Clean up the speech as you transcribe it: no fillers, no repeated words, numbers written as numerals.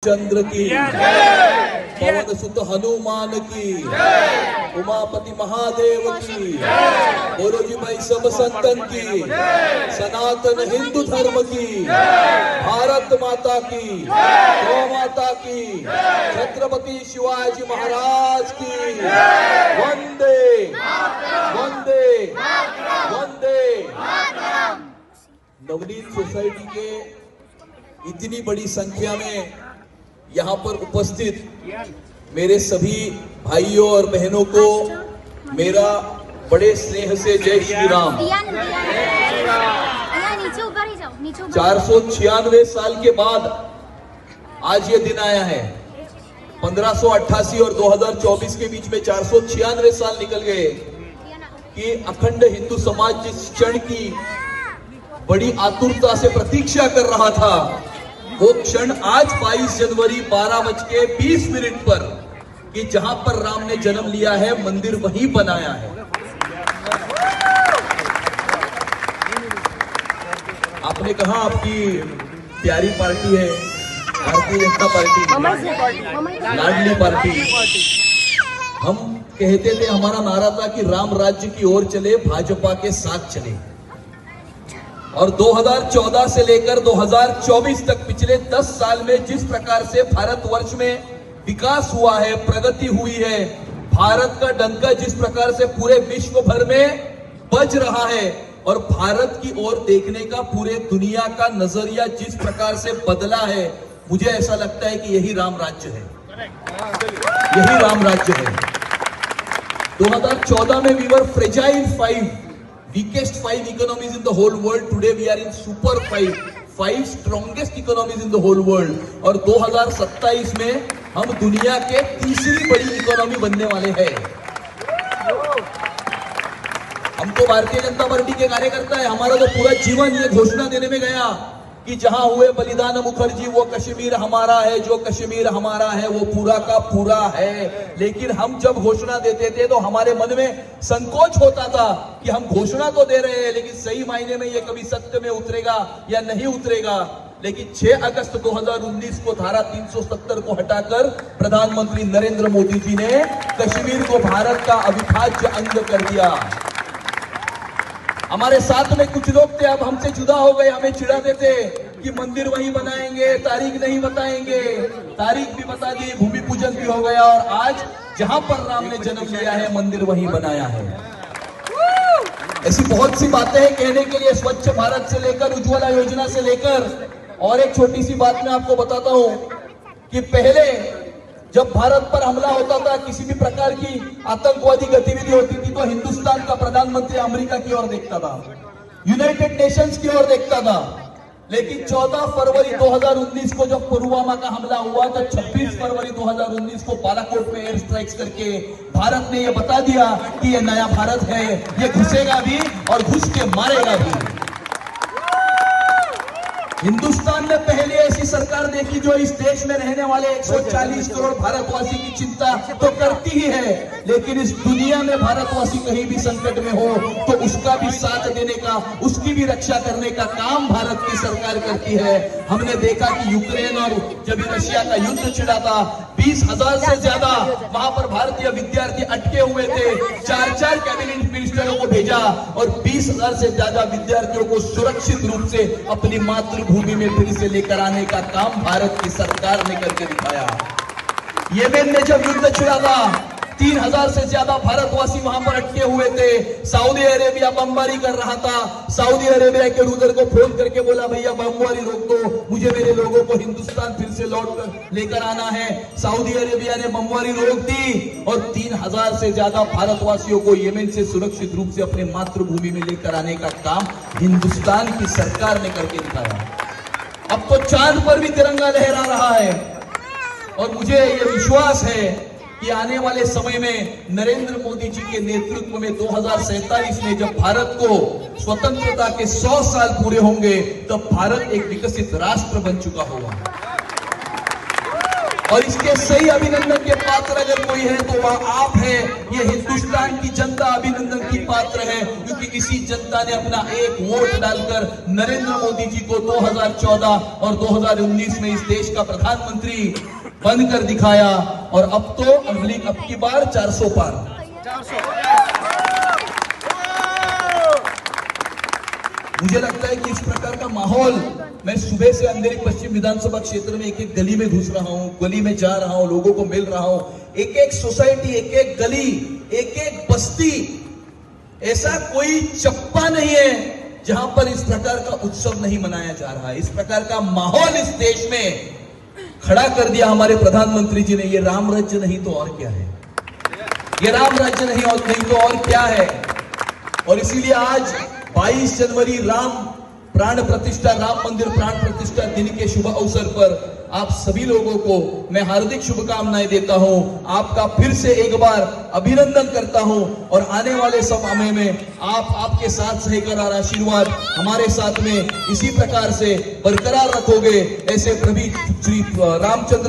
चंद्र की, पवन सुत हनुमान की, उमापति महादेव की, बोलो जी भाई सब संतन की, सनातन हिंदू धर्म की, भारत माता की, गौ माता की, छत्रपति शिवाजी महाराज की, वंदे वंदे वंदे। नवनीत सोसाइटी के इतनी बड़ी संख्या में यहाँ पर उपस्थित मेरे सभी भाइयों और बहनों को मेरा बड़े स्नेह से जय श्री राम। 496 साल के बाद आज ये दिन आया है। 1588 और 2024 के बीच में 496 साल निकल गए कि अखंड हिंदू समाज जिस क्षण की बड़ी आतुरता से प्रतीक्षा कर रहा था, वो क्षण आज 22 जनवरी 12:20 पर कि जहां पर राम ने जन्म लिया है, मंदिर वहीं बनाया है। आपने कहा आपकी प्यारी पार्टी है भारतीय जनता पार्टी, लाडली पार्टी। हम कहते थे, हमारा नारा था कि राम राज्य की ओर चले, भाजपा के साथ चले। और 2014 से लेकर 2024 तक पिछले 10 साल में जिस प्रकार से भारतवर्ष में विकास हुआ है, प्रगति हुई है, भारत का डंका जिस प्रकार से पूरे विश्व भर में बज रहा है और भारत की ओर देखने का पूरे दुनिया का नजरिया जिस प्रकार से बदला है, मुझे ऐसा लगता है कि यही राम राज्य है, यही राम राज्य है। 2014 में we were fragile 5, weakest 5 economies in the whole world. Today we are in super 5 strongest economies in the whole world. और 2027 में हम दुनिया के तीसरी बड़ी इकोनॉमी बनने वाले हैं। हम तो भारतीय जनता पार्टी के कार्यकर्ता है। हमारा तो पूरा जीवन ये घोषणा देने में गया कि जहां हुए बलिदान मुखर्जी, वो कश्मीर हमारा है, जो कश्मीर हमारा है वो पूरा का पूरा है। लेकिन हम जब घोषणा देते थे तो हमारे मन में संकोच होता था कि हम घोषणा तो दे रहे हैं, लेकिन सही मायने में ये कभी सत्य में उतरेगा या नहीं उतरेगा। लेकिन 6 अगस्त 2019 को धारा 370 को हटाकर प्रधानमंत्री नरेंद्र मोदी जी ने कश्मीर को भारत का अविभाज्य अंग कर दिया। हमारे साथ में कुछ लोग थे, अब हमसे जुदा हो गए, हमें चिढ़ाते थे कि मंदिर वहीं बनाएंगे, तारीख नहीं बताएंगे। तारीख भी बता दी, भूमि पूजन भी हो गया और आज जहां पर राम ने जन्म लिया है, मंदिर वहीं बनाया है। ऐसी बहुत सी बातें हैं कहने के लिए, स्वच्छ भारत से लेकर उज्ज्वला योजना से लेकर। और एक छोटी सी बात मैं आपको बताता हूं कि पहले जब भारत पर हमला होता था, किसी भी प्रकार की आतंकवादी गतिविधि होती थी, तो हिंदुस्तान का प्रधानमंत्री अमेरिका की ओर देखता था, यूनाइटेड नेशंस की ओर देखता था। लेकिन 14 फरवरी 2019 को जब पुलवामा का हमला हुआ, तो 26 फरवरी 2019 को बालाकोट में एयर स्ट्राइक्स करके भारत ने यह बता दिया कि यह नया भारत है, ये घुसेगा भी और घुस के मारेगा भी। हिंदुस्तान ने पहले ऐसी सरकार देखी जो इस देश में रहने वाले 140 करोड़ भारतवासी की चिंता तो करती ही है, लेकिन इस दुनिया में भारतवासी कहीं भी संकट में हो तो उसका भी साथ देने का, उसकी भी रक्षा करने का काम भारत की सरकार करती है। हमने देखा कि यूक्रेन और जब रशिया का युद्ध छिड़ा था, 20,000 से ज्यादा वहां पर भारतीय विद्यार्थी अटके हुए थे। 4 कैबिनेट मिनिस्टरों को भेजा और 20,000 से ज्यादा विद्यार्थियों को सुरक्षित रूप से अपनी मातृभूमि में फिर से लेकर आने का काम भारत की सरकार ने करके दिखाया। येमेन में जब युद्ध छिड़ा था, 3,000 से ज्यादा भारतवासी वहां पर अटके हुए थे। सऊदी अरेबिया बमबारी कर रहा था। सऊदी अरेबिया के रूदर को फोन करके बोला, भैया बमबारी रोक दो, मुझे मेरे लोगों को हिंदुस्तान फिर से लौट कर लेकर आना है। सऊदी अरेबिया ने बमबारी रोक दी और 3,000 से ज्यादा भारतवासियों को येमेन से सुरक्षित रूप से अपने मातृभूमि में लेकर आने का काम हिंदुस्तान की सरकार ने करके दिखाया। अब तो चांद पर भी तिरंगा लहरा रहा है और मुझे यह विश्वास है कि आने वाले समय में नरेंद्र मोदी जी के नेतृत्व में 2047 में जब भारत को स्वतंत्रता के 100 साल पूरे होंगे, तब भारत एक विकसित राष्ट्र बन चुका होगा। और इसके सही अभिनंदन के पात्र अगर कोई है तो वह आप है। ये हिंदुस्तान की जनता अभिनंदन की पात्र है, क्योंकि इसी जनता ने अपना एक वोट डालकर नरेंद्र मोदी जी को 2014 और 2019 में इस देश का प्रधानमंत्री बनकर दिखाया। और अब तो अब की बार 400 पार। मुझे लगता है कि इस प्रकार का माहौल, मैं सुबह से अंधेरी पश्चिम विधानसभा क्षेत्र में एक एक गली में घुस रहा हूं, गली में जा रहा हूं, लोगों को मिल रहा हूं, एक एक सोसाइटी, एक एक गली, एक एक बस्ती, ऐसा कोई चप्पा नहीं है जहां पर इस प्रकार का उत्सव नहीं मनाया जा रहा है। इस प्रकार का माहौल इस देश में खड़ा कर दिया हमारे प्रधानमंत्री जी ने। ये राम राज्य नहीं तो और क्या है, ये राम राज्य नहीं तो और क्या है। और इसीलिए आज 22 जनवरी राम प्राण प्रतिष्ठा, राम मंदिर प्राण प्रतिष्ठा दिन के शुभ अवसर पर आप सभी लोगों को मैं हार्दिक शुभकामनाएं देता हूं। आपका फिर से एक बार अभिनंदन करता हूं और आने वाले समय में आप आपके साथ सहकर और आशीर्वाद हमारे साथ में इसी प्रकार से बरकरार रखोगे, ऐसे प्रभु श्री रामचंद्र